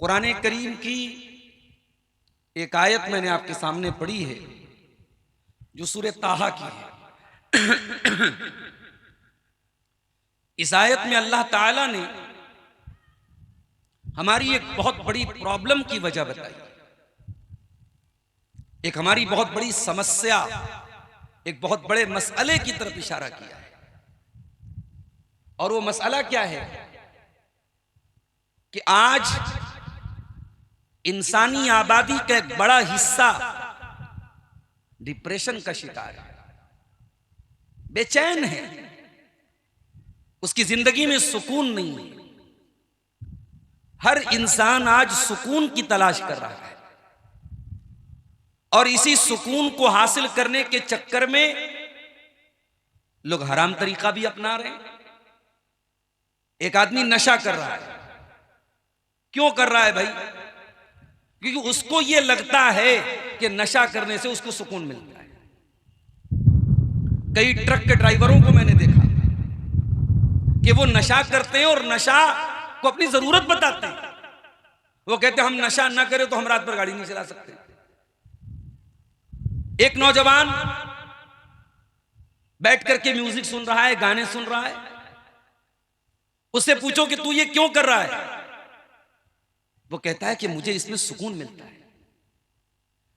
कुरान करीम की एक आयत मैंने आपके सामने पढ़ी है जो सूरह ताहा की है। इस आयत में अल्लाह ताला ने हमारी एक बहुत बड़ी प्रॉब्लम की वजह बताई, एक हमारी बहुत बड़ी समस्या, एक बहुत बड़े मसले की तरफ इशारा किया है। और वो मसला क्या है कि आज इंसानी आबादी का एक बड़ा हिस्सा डिप्रेशन का शिकार है, बेचैन है, उसकी जिंदगी में सुकून नहीं है। हर इंसान आज सुकून की तलाश कर रहा है और इसी सुकून को हासिल करने के चक्कर में लोग हराम तरीका भी अपना रहे हैं। एक आदमी नशा कर रहा है, क्यों कर रहा है भाई? क्योंकि उसको यह लगता है कि नशा करने से उसको सुकून मिलता है। कई ट्रक के ड्राइवरों को मैंने देखा कि वो नशा करते हैं और नशा को अपनी जरूरत बताते हैं। वो कहते हैं हम नशा ना करें तो हम रात भर गाड़ी नहीं चला सकते। एक नौजवान बैठ करके म्यूजिक सुन रहा है, गाने सुन रहा है, उससे पूछो कि तू ये क्यों कर रहा है? वो कहता है कि मुझे इसमें सुकून मिलता है।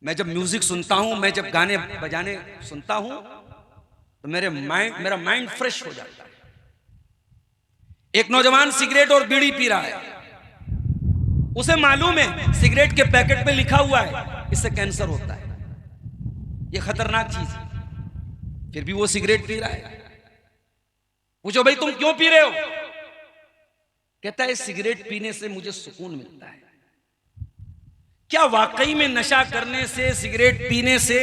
मैं जब म्यूजिक सुनता हूं, मैं जब गाने बजाने सुनता हूं तो मेरा माइंड फ्रेश हो जाता है। एक नौजवान सिगरेट और बीड़ी पी रहा है, उसे मालूम है सिगरेट के पैकेट पे लिखा हुआ है इससे कैंसर होता है, ये खतरनाक चीज है, फिर भी वो सिगरेट पी रहा है। पूछो भाई तुम क्यों पी रहे हो? कहता है सिगरेट पीने से मुझे सुकून मिलता है। क्या वाकई में नशा करने से, सिगरेट पीने से,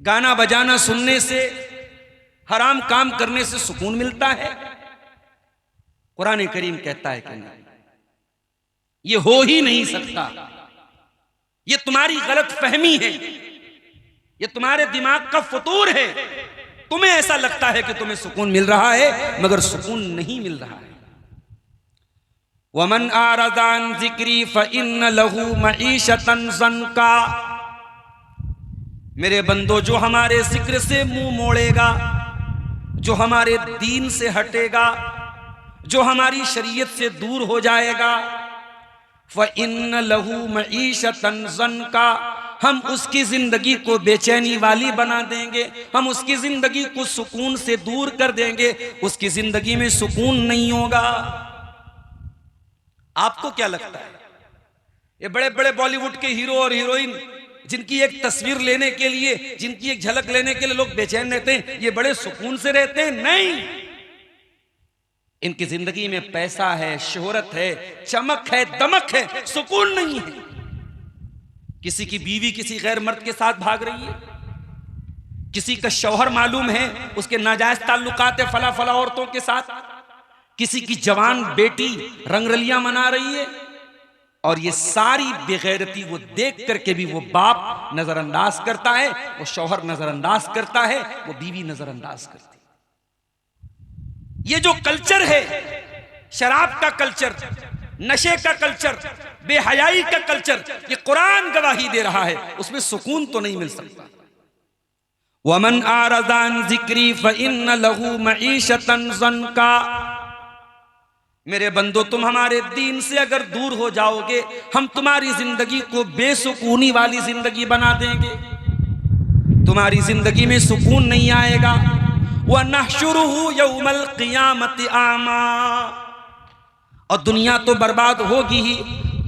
गाना बजाना सुनने से, हराम काम करने से सुकून मिलता है? कुरान करीम कहता है कि नहीं, ये हो ही नहीं सकता। ये तुम्हारी गलत फहमी है, ये तुम्हारे दिमाग का फतूर है। तुम्हें ऐसा लगता है कि तुम्हें सुकून मिल रहा है, मगर सुकून नहीं मिल रहा है। वमन आरज़ान ज़िक्री फ़इन्न लहू मईशतन ज़न्का। मेरे बंदो, जो हमारे जिक्र से मुंह मोड़ेगा, जो हमारे दीन से हटेगा, जो हमारी शरीयत से दूर हो जाएगा, फ़इन्न लहू मईशतन ज़न्का, हम उसकी जिंदगी को बेचैनी वाली बना देंगे, हम उसकी जिंदगी को सुकून से दूर कर देंगे, उसकी जिंदगी में सुकून नहीं होगा। आपको क्या लगता है, ये बड़े बड़े बॉलीवुड के हीरो और हीरोइन जिनकी एक तस्वीर लेने के लिए, जिनकी एक झलक लेने के लिए लोग बेचैन रहते हैं, ये बड़े सुकून से रहते हैं? नहीं, इनकी जिंदगी में पैसा है, शोहरत है, चमक है, दमक है, सुकून नहीं है। किसी की बीवी किसी गैर मर्द के साथ भाग रही है, किसी का शौहर मालूम है उसके नाजायज ताल्लुकात है फला फला औरतों के साथ, किसी की जवान बेटी रंगरलियां मना रही है, और ये सारी बेगैरती वो देख करके भी वो बाप नजरअंदाज करता है, वो शौहर नजरअंदाज करता है, वो बीवी नजरअंदाज करती है। ये जो कल्चर है, शराब का कल्चर, नशे का कल्चर, बेहयाई का कल्चर, ये कुरान गवाही दे रहा है, उसमें सुकून तो नहीं मिल सकता। वमन आरज़ान ज़िक्री फ़इन्न लहू मईशतन ज़न्का। मेरे बंदो, तुम हमारे दीन से अगर दूर हो जाओगे, हम तुम्हारी जिंदगी को बेसुकूनी वाली जिंदगी बना देंगे, तुम्हारी जिंदगी में सुकून नहीं आएगा। व नहशुरुहु यौमल क़ियामति आमा। और दुनिया तो बर्बाद होगी ही,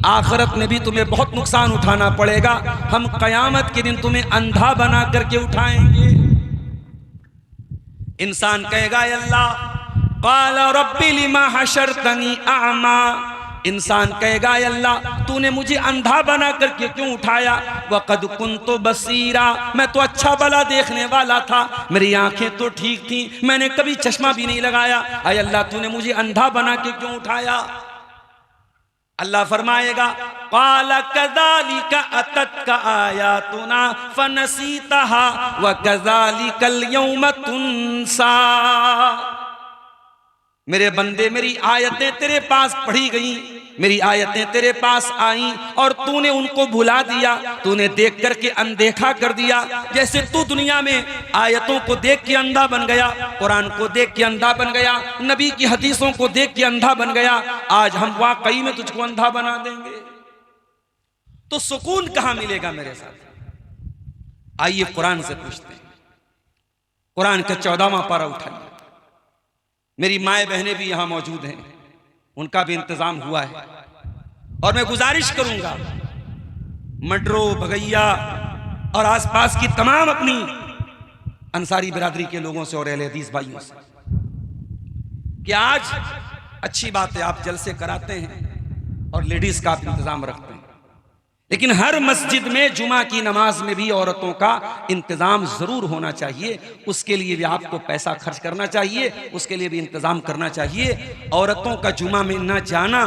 आखिरत में भी तुम्हें बहुत नुकसान उठाना पड़ेगा। हम क़यामत के दिन तुम्हें अंधा बना करके उठाएंगे। इंसान कहेगा अल्लाह, क़ाल रब्बी लिमा हशरतनी अमा। इंसान कहेगा अल्लाह, तूने मुझे अंधा बना करके क्यों उठाया? वक़द कुन्तु बसीरा, मैं तो अच्छा भला देखने वाला था, मेरी आंखें तो ठीक थी, मैंने कभी चश्मा भी नहीं लगाया। अय अल्लाह, तूने मुझे अंधा बना के क्यों उठाया? अल्लाह फरमाएगा, क़ाल कज़ालिका अततका आयातुना फ़नसीतहा व कज़ालिकल यौम तुनसा। मेरे बंदे, मेरी आयतें तेरे पास पढ़ी गई, मेरी आयतें तेरे पास आईं और तूने उनको भुला दिया, तूने देख करके अनदेखा कर दिया। जैसे तू दुनिया में आयतों को देख के अंधा बन गया, कुरान को देख के अंधा बन गया, नबी की हदीसों को देख के अंधा बन गया, आज हम वाकई में तुझको अंधा बना देंगे। तो सुकून कहां मिलेगा मेरे साथ? आइए कुरान से पूछते हैं। कुरान का 14वां पारा उठाइए। मेरी माए बहनें भी यहां मौजूद हैं, उनका भी इंतजाम हुआ है और मैं गुजारिश करूंगा मडरो, भगैया और आसपास की तमाम अपनी अंसारी बिरादरी के लोगों से और अहले हदीस भाइयों से कि आज अच्छी बात है आप जलसे कराते हैं और लेडीज का आप इंतजाम रखते हैं, लेकिन हर मस्जिद में जुमा की नमाज में भी औरतों का इंतजाम जरूर होना चाहिए। उसके लिए भी आपको पैसा खर्च करना चाहिए, उसके लिए भी इंतजाम करना चाहिए। औरतों का जुमा में न जाना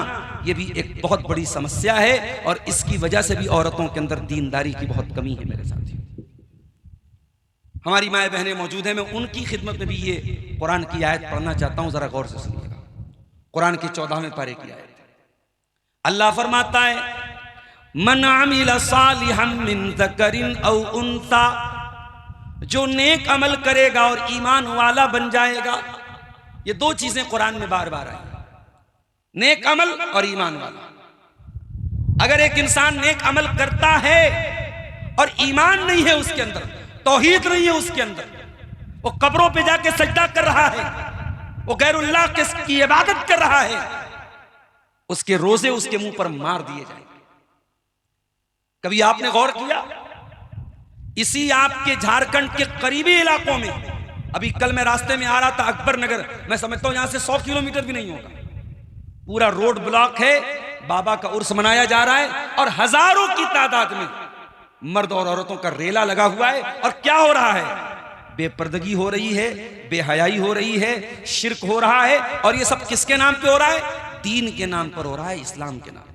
ये भी एक बहुत बड़ी समस्या है और इसकी वजह से भी औरतों के अंदर दीनदारी की बहुत कमी है मेरे साथियों। हमारी माए बहनें मौजूद हैं, मैं उनकी खिदमत में भी ये कुरान की आयत पढ़ना चाहता हूं, जरा गौर से सुनिएगा। कुरान के 14वें पारे की आयत। अल्लाह फरमाता है मन अमिल सालिहन मिन ज़करिन औ उन्सा, जो नेक अमल करेगा और ईमान वाला बन जाएगा। ये दो चीजें कुरान में बार बार आई, नेक अमल और ईमान वाला। अगर एक इंसान नेक अमल करता है और ईमान नहीं है उसके अंदर, तौहीद नहीं है उसके अंदर, वो कब्रों पे जाके सजदा कर रहा है, वो गैरुल्लाह की इबादत कर रहा है, उसके रोजे उसके मुंह पर मार दिए जाएंगे। कभी आपने गौर किया इसी आपके झारखंड के करीबी इलाकों में, अभी कल मैं रास्ते में आ रहा था अकबर नगर, मैं समझता हूं यहां से 100 किलोमीटर भी नहीं होगा, पूरा रोड ब्लॉक है, बाबा का उर्स मनाया जा रहा है और हजारों की तादाद में मर्द और औरतों का रेला लगा हुआ है। और क्या हो रहा है? बेपर्दगी हो रही है, बेहयाई हो रही है, शिर्क हो रहा है। और ये सब किसके नाम पे हो रहा है? दीन के नाम पर हो रहा है, इस्लाम के नाम पर।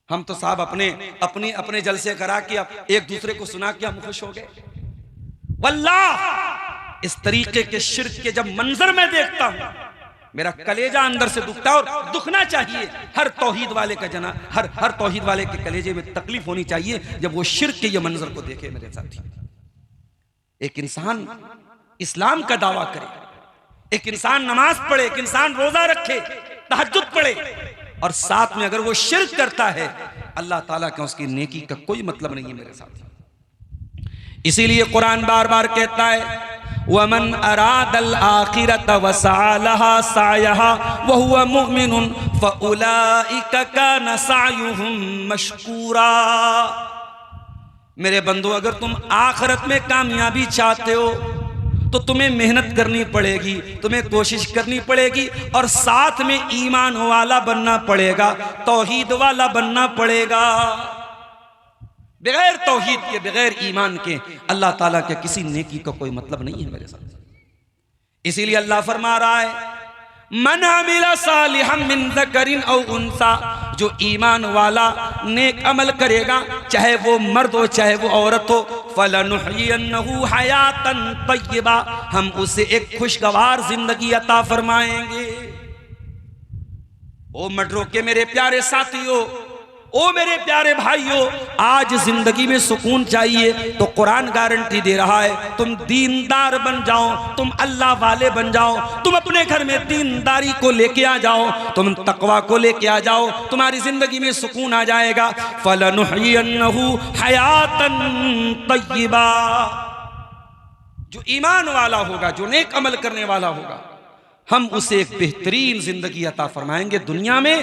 हम तो साहब अपने जलसे करा के अब एक दूसरे को सुना के हम खुश हो गए। वल्लाह इस तरीके के शिर्क के जब मंजर मैं देखता हूं मेरा कलेजा अंदर से दुखता है, और दुखना चाहिए। हर तौहीद वाले का जना हर तौहीद वाले के कलेजे में तकलीफ होनी चाहिए जब वो शिर्क के ये मंजर को देखे। मेरे साथी, एक इंसान इस्लाम का दावा करे, एक इंसान नमाज पढ़े, एक इंसान रोजा रखे, तहज्जुद पढ़े, और साथ में अगर वो शिर्क करता है, अल्लाह ताला का उसकी नेकी का कोई मतलब नहीं है मेरे साथ। इसीलिए कुरान बार बार कहता है वमन अरादल आखिरत वसअलहा सायहा वहुवा मुमिनुन फउलाइका कान सायुहुम मशकूरा। मेरे बंदो, अगर तुम आखिरत में कामयाबी चाहते हो तो तुम्हें मेहनत करनी पड़ेगी, तुम्हें कोशिश करनी पड़ेगी, और साथ में ईमान वाला बनना पड़ेगा, तौहीद वाला बनना पड़ेगा। बगैर तौहीद के, बगैर ईमान के अल्लाह ताला के किसी नेकी का कोई मतलब नहीं है मेरे साथ। इसीलिए अल्लाह फरमा रहा है मन अमिला सालिहन मिन ज़करिन औ उन्सा, जो ईमान वाला नेक अमल करेगा, चाहे वो मर्द हो चाहे वो औरत हो, फलनुहयिन्नहु हयातन तय्यबा, हम उसे एक खुशगवार जिंदगी अता फरमाएंगे। ओ मडरो के मेरे प्यारे साथियों, ओ मेरे प्यारे भाइयों, आज जिंदगी में सुकून चाहिए तो कुरान गारंटी दे रहा है, तुम दीनदार बन जाओ, तुम अल्लाह वाले बन जाओ, तुम अपने घर में दीनदारी को लेके आ जाओ, तुम तकवा को लेके आ जाओ, तुम्हारी जिंदगी में सुकून आ जाएगा। फलनुहयिन्नहु हयातन तय्यबा, जो ईमान वाला होगा, जो नेक अमल करने वाला होगा, हम उसे एक बेहतरीन जिंदगी अता फरमाएंगे दुनिया में।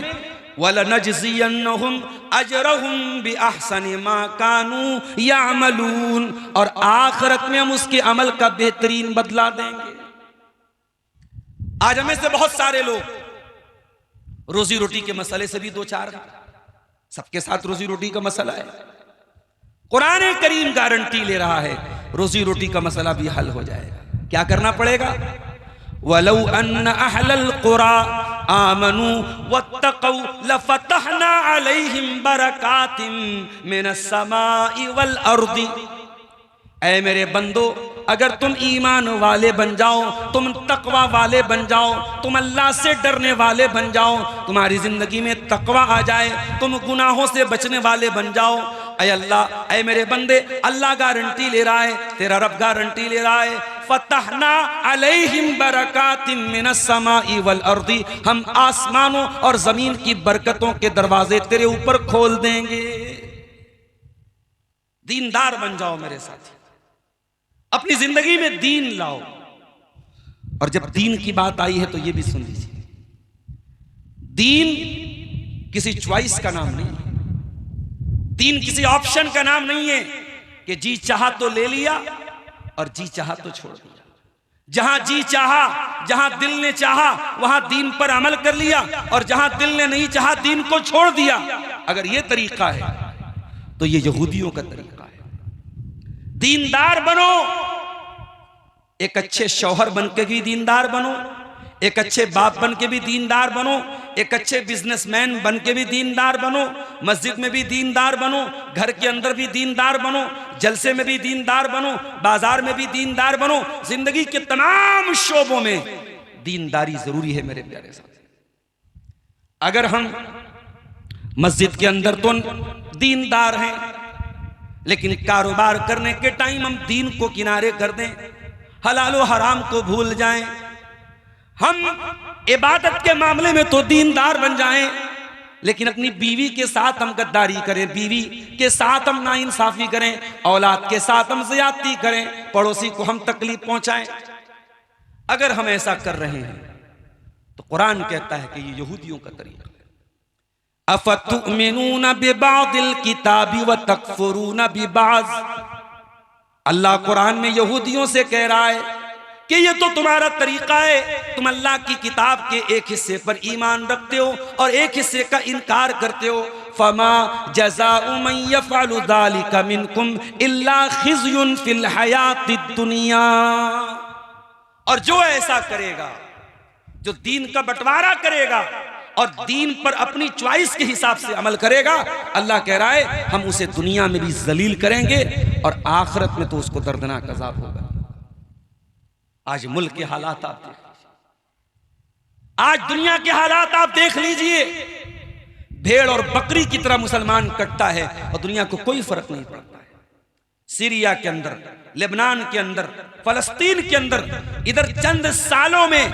वलनजज़ियन्नहुम अजरहुम बिअहसनि मा कानू यामलून, और आखिरत में हम उसके अमल का बेहतरीन बदला देंगे। आज हमें से बहुत सारे लोग रोजी रोटी के मसले से भी दो चार, सबके साथ रोजी रोटी का मसला है। कुरान करीम गारंटी ले रहा है रोजी रोटी का मसला भी हल हो जाएगा। क्या करना पड़ेगा? वलौ अन्न अहलल कुरा आमनू वत्तकौ लफतहना अलैहिम बरकातिम मिनस समाई वल अर्दी। ऐ मेरे बंदो, अगर तुम ईमान वाले बन जाओ, तुम तकवा वाले बन जाओ, तुम अल्लाह से डरने वाले बन जाओ, तुम्हारी जिंदगी में तकवा आ जाए, तुम गुनाहों से बचने वाले बन जाओ, ऐ अल्लाह, ऐ मेरे बंदे, अल्लाह गारंटी ले रहा है, तेरा रब गारंटी ले रहा है, फतहना अलैहिम बरकातिम मिनस समाई वल अर्दी, हम आसमानों और जमीन की बरकतों के दरवाजे तेरे ऊपर खोल देंगे। दीनदार बन जाओ मेरे साथी, अपनी जिंदगी में दीन लाओ। और जब दीन की बात आई है तो यह भी सुन लीजिए, दीन किसी चॉइस का नाम नहीं है, दीन किसी ऑप्शन का नाम नहीं है कि जी चाहा तो ले लिया और जी चाहा तो छोड़ दिया। जहां जी चाहा, जहां दिल ने चाहा, वहां दीन पर अमल कर लिया, और जहां दिल ने नहीं चाहा दीन को छोड़ दिया। अगर यह तरीका है तो यह यहूदियों का तरीका है। दीनदार बनो, एक अच्छे शौहर बन के भी दीनदार बनो, एक अच्छे बाप बन के भी दीनदार बनो, एक अच्छे बिजनेसमैन बन के भी दीनदार बनो, मस्जिद में भी दीनदार बनो, घर के अंदर भी दीनदार बनो, जलसे में भी दीनदार बनो, बाजार में भी दीनदार बनो। जिंदगी के तमाम शोबों में दीनदारी जरूरी है मेरे प्यारे साथी। अगर हम मस्जिद के अंदर तो दीनदार हैं, लेकिन कारोबार करने के टाइम हम दीन को किनारे कर दें, हलालो हराम को भूल जाएं, हम इबादत के मामले में तो दीनदार बन जाएं, लेकिन अपनी बीवी के साथ हम गद्दारी करें, बीवी के साथ हम नाइंसाफी करें, औलाद के साथ हम ज़्यादती करें, पड़ोसी को हम तकलीफ पहुंचाएं, अगर हम ऐसा कर रहे हैं तो कुरान कहता है कि ये यहूदियों का तरीका है। अफतुमिनून बिबादिल किताबी व तकफुरून बिबाज़, अल्लाह कुरान में यहूदियों से कह रहा है कि ये तो तुम्हारा तरीका है, तुम अल्लाह की किताब के एक हिस्से पर ईमान रखते हो और एक हिस्से का इनकार करते हो। फमा जज़ाउ मन यफ़अलु ज़ालिका मिनकुम इल्ला खिज़युन फिल हयातिद दुनिया, और जो ऐसा करेगा, जो दीन का बंटवारा करेगा और दीन पर अपनी चॉइस के हिसाब से अमल करेगा, अल्लाह कह रहा है हम उसे दुनिया में भी जलील करेंगे और आखिरत में तो उसको दर्दनाक अज़ाब होगा। आज मुल्क के हालात आप देख लीजिए, आज दुनिया के हालात आप देख लीजिए, भेड़ और बकरी की तरह मुसलमान कटता है और दुनिया को कोई फर्क नहीं पड़ता है। सीरिया के अंदर, लेबनान के अंदर, फलस्तीन के अंदर, इधर चंद सालों में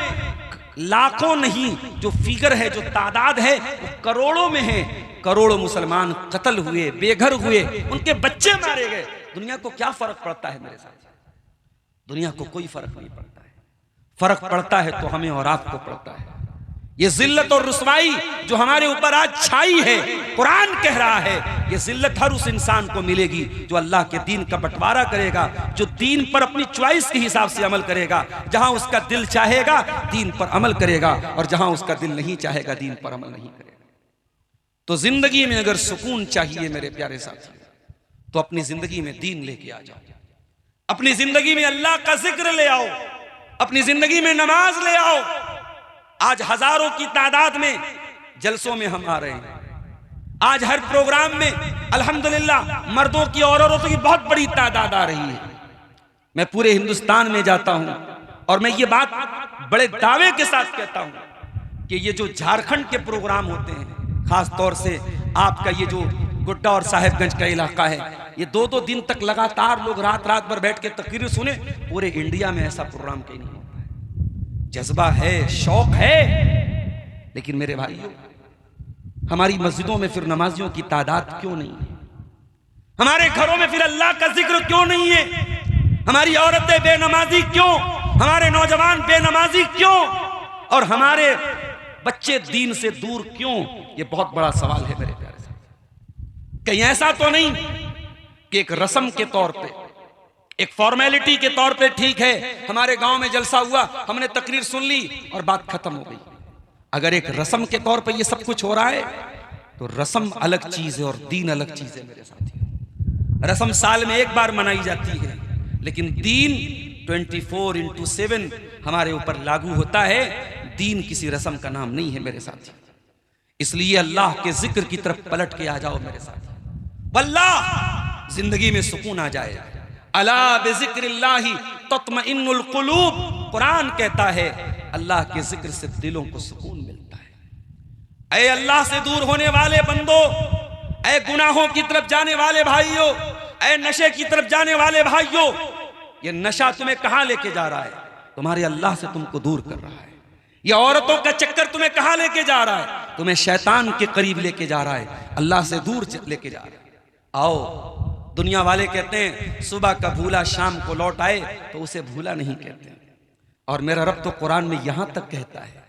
लाखों नहीं, जो फिगर है, जो तादाद है, वो करोड़ों में है। करोड़ों मुसलमान कत्ल हुए, बेघर हुए, उनके बच्चे मारे गए। दुनिया को क्या फर्क पड़ता है मेरे साथ? दुनिया को कोई फर्क नहीं पड़ता है। फर्क पड़ता है तो हमें और आपको पड़ता है। ये जिल्लत और रुसवाई जो हमारे ऊपर आज छाई है, कुरान कह रहा है ये जिल्लत हर उस इंसान को मिलेगी जो अल्लाह के दीन का बंटवारा करेगा, जो दीन पर अपनी चॉइस के हिसाब से अमल करेगा। जहां उसका दिल चाहेगा दीन पर अमल करेगा, और जहां उसका दिल नहीं चाहेगा दीन पर अमल नहीं करेगा। तो जिंदगी में अगर सुकून चाहिए मेरे प्यारे साथी, तो अपनी जिंदगी में दीन लेके आ जाओ, अपनी जिंदगी में अल्लाह का जिक्र ले आओ, अपनी जिंदगी में नमाज ले आओ। आज हजारों की तादाद में जलसों में हम आ रहे हैं। आज हर प्रोग्राम में अल्हम्दुलिल्लाह मर्दों की और औरतों की बहुत बड़ी तादाद आ रही है। मैं पूरे हिंदुस्तान में जाता हूं और मैं ये बात बड़े दावे के साथ कहता हूं कि ये जो झारखंड के प्रोग्राम होते हैं, खास तौर से आपका ये जो गोड्डा और साहेबगंज का इलाका है, ये 2-2 दिन तक लगातार लोग रात रात भर बैठ के तकरीर सुने। पूरे इंडिया में ऐसा प्रोग्राम कहीं नहीं होता है। जज्बा है, शौक है, लेकिन मेरे भाइयों, हमारी मस्जिदों में फिर नमाजियों की तादाद क्यों नहीं है? हमारे घरों में फिर अल्लाह का जिक्र क्यों नहीं है? हमारी औरतें बेनमाजी क्यों? हमारे नौजवान बेनमाजी क्यों? और हमारे बच्चे दीन से दूर क्यों? ये बहुत बड़ा सवाल है मेरे प्यारे साहब। कहीं ऐसा तो नहीं कि एक रस्म के तौर पे, एक फॉर्मेलिटी के तौर पे, ठीक है हमारे गांव में जलसा हुआ, हमने तकरीर सुन ली और बात खत्म हो गई। अगर एक रस्म के तौर पे ये सब कुछ हो रहा है तो रस्म अलग चीज है और दीन अलग चीज है मेरे साथी। रस्म साल में एक बार मनाई जाती है, लेकिन दीन 24/7 हमारे ऊपर लागू होता है। दीन किसी रस्म का नाम नहीं है मेरे साथी। इसलिए अल्लाह के जिक्र की तरफ पलट के आ जाओ मेरे साथी, वल्लाह जिंदगी में सुकून आ जाएगा। अला बिज़िक्रिल्लाहि तत्मइन्नुल कुलूब, कुरान कहता है अल्लाह के जिक्र से दिलों को सुकून मिलता है। ऐ अल्लाह से दूर होने वाले बंदो, ऐ गुनाहों की तरफ जाने वाले भाइयों, ऐ नशे की तरफ जाने वाले भाइयों, ये नशा तुम्हें कहां लेके जा रहा है? तुम्हारे अल्लाह से तुमको दूर कर रहा है। ये औरतों का चक्कर तुम्हें कहां लेके जा रहा है? तुम्हें शैतान के करीब लेके जा रहा है, अल्लाह से दूर लेके जा रहा है। आओ, दुनिया वाले कहते हैं सुबह का भूला शाम को लौट आए, तो उसे भूला नहीं कहते। और मेरा रब तो कुरान में यहां तक कहता है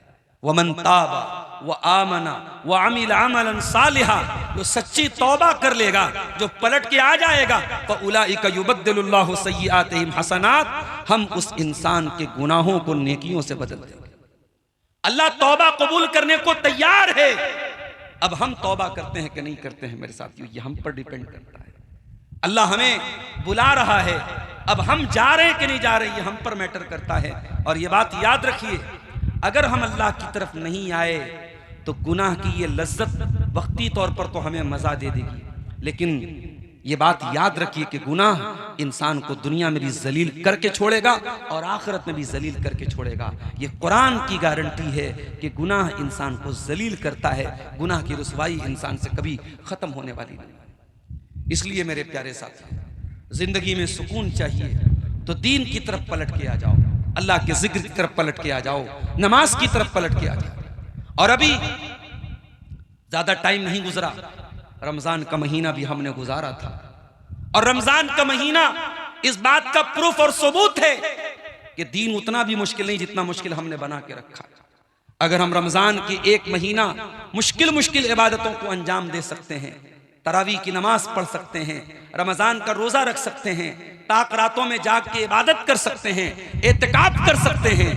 वमन ताबा व आमना व अमिल अमलन सालिहा, जो सच्ची तौबा कर लेगा, जो पलट के आ जाएगा, फउलाइका युबद्दिलुल्लाहु सय्यिआतिहिम हसनात, हम उस इंसान के गुनाहों को नेकियों से बदल देंगे। अल्लाह तौबा कबूल करने को तैयार है। अब हम तौबा करते हैं कि नहीं करते हैं मेरे साथियों, ये हम पर डिपेंड करता है। अल्लाह हमें बुला रहा है, अब हम जा रहे हैं कि नहीं जा रहे, ये हम पर मैटर करता है। और ये बात याद रखिए, अगर हम अल्लाह की तरफ नहीं आए तो गुनाह की ये लज्जत वक्ती तौर पर तो हमें मजा दे देगी, लेकिन ये बात याद रखिए कि गुनाह इंसान को दुनिया में भी जलील करके छोड़ेगा और आखिरत में भी जलील करके छोड़ेगा। ये कुरान की गारंटी है कि गुनाह इंसान को जलील करता है, गुनाह की रुसवाई इंसान से कभी खत्म होने वाली नहीं। इसलिए मेरे प्यारे साथी, जिंदगी में सुकून चाहिए तो दीन की तरफ पलट के आ जाओ, अल्लाह के जिक्र की तरफ पलट के आ जाओ, नमाज की तरफ पलट के आ जाओ। और अभी ज्यादा टाइम नहीं गुजरा, रमजान का महीना भी हमने गुजारा था, और रमजान का महीना इस बात का प्रूफ और सबूत है कि दीन उतना भी मुश्किल नहीं जितना मुश्किल हमने बना के रखा। अगर हम रमजान की एक महीना मुश्किल इबादतों को अंजाम दे सकते हैं, तरावी की नमाज पढ़ सकते हैं, रमजान का रोजा रख सकते हैं, ताक रातों में जाग के इबादत कर सकते हैं, एतकाफ कर सकते हैं,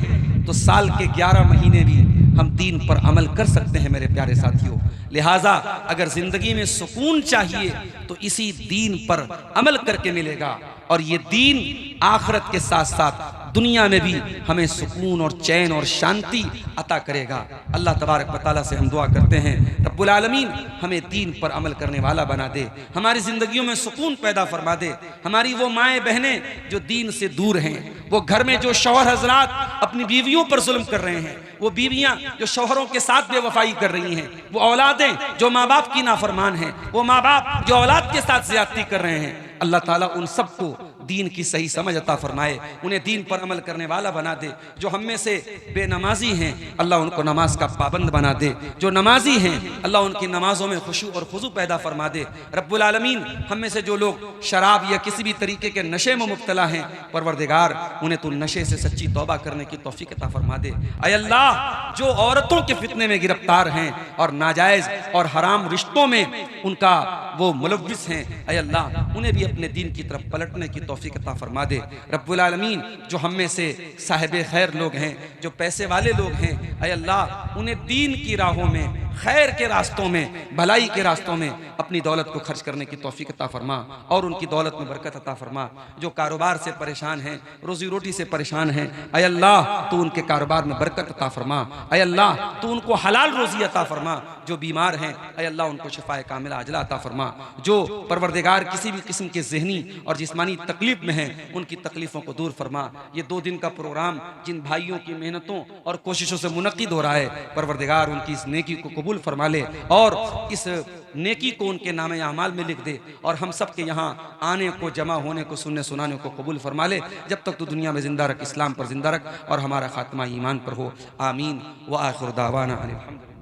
तो साल के 11 महीने भी हम दीन पर अमल कर सकते हैं मेरे प्यारे साथियों। लिहाजा अगर जिंदगी में सुकून चाहिए तो इसी दीन पर अमल करके मिलेगा, और ये दीन आखिरत के साथ साथ दुनिया में भी हमें सुकून और चैन और शांति अता करेगा। अल्लाह तबारक व तआला से हम दुआ करते हैं रब्बुल आलमीन हमें दीन पर अमल करने वाला बना दे, हमारी जिंदगियों में सुकून पैदा फरमा दे। हमारी वो माएँ बहनें जो दीन से दूर हैं, वो घर में जो शौहर हजरात अपनी बीवियों पर जुल्म कर रहे हैं, वो बीवियां जो शौहरों के साथ बेवफाई कर रही हैं, वो औलादें जो माँ बाप की नाफरमान हैं, वो माँ बाप जो औलाद के साथ ज्यादती कर रहे हैं, अल्लाह ताला उन सबको दीन की सही समझ अता फरमाए, उन्हें दीन पर अमल करने वाला बना दे। जो हम में से बेनमाजी हैं अल्लाह उनको नमाज का पाबंद बना दे, जो नमाजी हैं अल्लाह उनकी नमाजों में खुशू और खुजू पैदा फरमा दे। रब्बुल आलमीन हम में से जो लोग शराब या किसी भी तरीके के नशे में मुब्तला हैं, परवरदिगार उन्हें तो नशे से सच्ची तौबा करने की तौफीक अता फरमा दे। ऐ अल्लाह जो औरतों के फितने में गिरफ्तार हैं और नाजायज और हराम रिश्तों में उनका वो मुलव्विस हैं, ऐ अल्लाह उन्हें भी अपने दीन की तरफ पलटने की तौफीक अता फरमा दे। रब्बुल आलमीन जो हम में से साहिब खैर लोग हैं, जो पैसे वाले लोग हैं, ऐ अल्लाह उन्हें दीन की राहों में, खैर के रास्तों में, भलाई के रास्तों में अपनी दौलत को खर्च करने की तौफीक अता फरमा और उनकी दौलत में बरकत अता फरमा। जो कारोबार से परेशान हैं, रोजी रोटी से परेशान हैं, ऐ अल्लाह तू उनके कारोबार में बरकत अता फरमा। ऐ अल्लाह तू उनको हलाल रोजी अता फरमा। जो बीमार हैं ऐ अल्लाह उनको शिफाए कामिला अजला अता फरमा। जो परवरदिगार किसी भी किस्म के ज़हनी और जिस्मानी तकलीफ में हैं, उनकी तकलीफ़ों को दूर फरमा। ये 2 दिन का प्रोग्राम जिन भाइयों की मेहनतों और कोशिशों से मुनक्किद हो रहा है, परवरदिगार उनकी इस नेकी को कबूल फरमा ले और इस नेकी को उनके नामे अमाल में लिख दे, और हम सब के यहाँ आने को, जमा होने को, सुनने सुनाने को कबूल फरमा ले। जब तक तू दुनिया में जिंदा रख, इस्लाम पर जिंदा रख और हमारा खात्मा ईमान पर हो। आमीन व आखिर दावाना अनिल हम्दुलिल्लाह।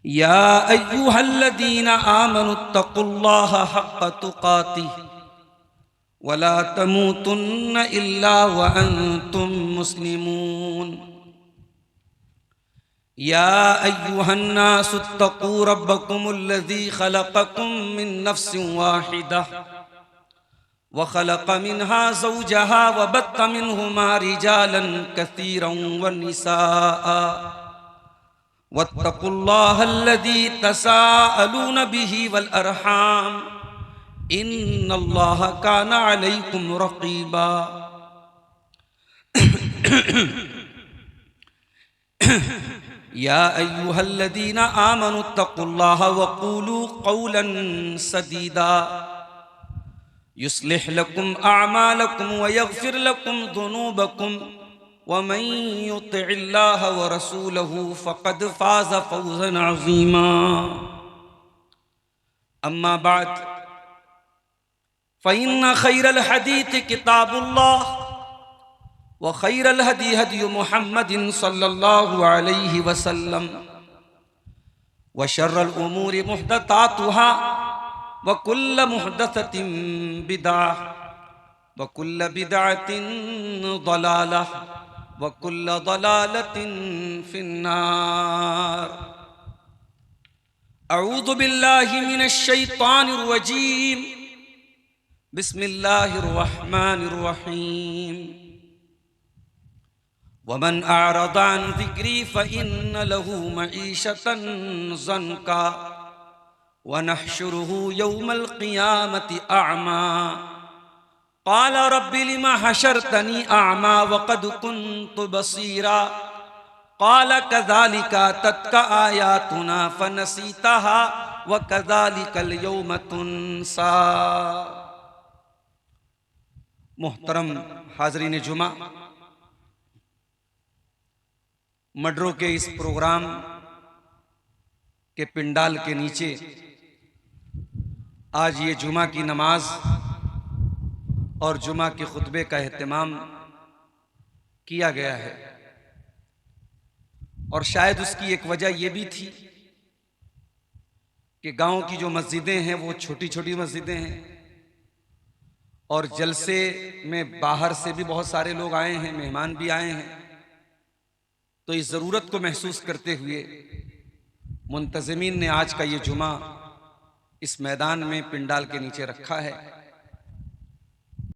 या अय्युहल्लज़ीना आमनुत्तकुल्लाह हक़्क़ तुक़ातिह वला तमूतुन्न इल्ला व अंतुम मुस्लिमून। या अय्युहन्नासुत्तकू रब्बकुमुल्लज़ी खलक़कुम मिन नफ्सिन वाहिदह व खलक़ मिन्हा ज़ौजहा व बत्त मिन्हुमा रिजालन कसीरन व निसाअ वत्तकुल्लाहल्लज़ी तसाअलून बिही वल अरहाम इन्नल्लाह काना अलैकुम रक़ीबा। या अय्युहल्लज़ीना आमनुत्तक़ुल्लाह वक़ूलू क़ौलन सदीदा युस्लिह लकुम अअमालकुम व यग़फिर लकुम ज़ुनूबकुम व मन युतिइल्लाह व रसूलहू फ़क़द फ़ाज़ फ़ौज़न अज़ीमा। अम्मा बाद फ़इन्न खैरल हदीस किताबुल्लाह व खैरल हदी हदी मुहम्मदिन सल्लल्लाहु अलैहि वसल्लम व शर्रल उमूरि मुहदसातुहा व कुल्ल मुहदसतिन बिदअह व कुल्ल बिदअतिन ज़लालह व कुल्ल ज़लालतिन फिन्नार। अऊज़ु बिल्लाहि मिनश शैतानिर रजीम। बिस्मिल्लाहिर रहमानिर रहीम। वमन अअरज़ अन ज़िक्री फ़इन्न लहू मईशतन ज़न्का व नहशुरुहु यौमल क़ियामति अअमा क़ाल रब्बि लिमा हशरतनी अअमा व क़द कुन्तु बसीरा क़ाल कज़ालिका अततका आयातुना फ़नसीतहा व कज़ालिकल यौम तुनसा। मुहतरम हाज़रीन जुमा, मडरों के इस प्रोग्राम के पिंडाल के नीचे आज ये जुमा की नमाज और जुमा के खुतबे का एहतमाम किया गया है। और शायद उसकी एक वजह यह भी थी कि गांव की जो मस्जिदें हैं वो छोटी छोटी मस्जिदें हैं और जलसे में बाहर से भी बहुत सारे लोग आए हैं, मेहमान भी आए हैं। तो इस ज़रूरत को महसूस करते हुए मुंतज़मीन ने आज का ये जुमा इस मैदान में पिंडाल के नीचे रखा है।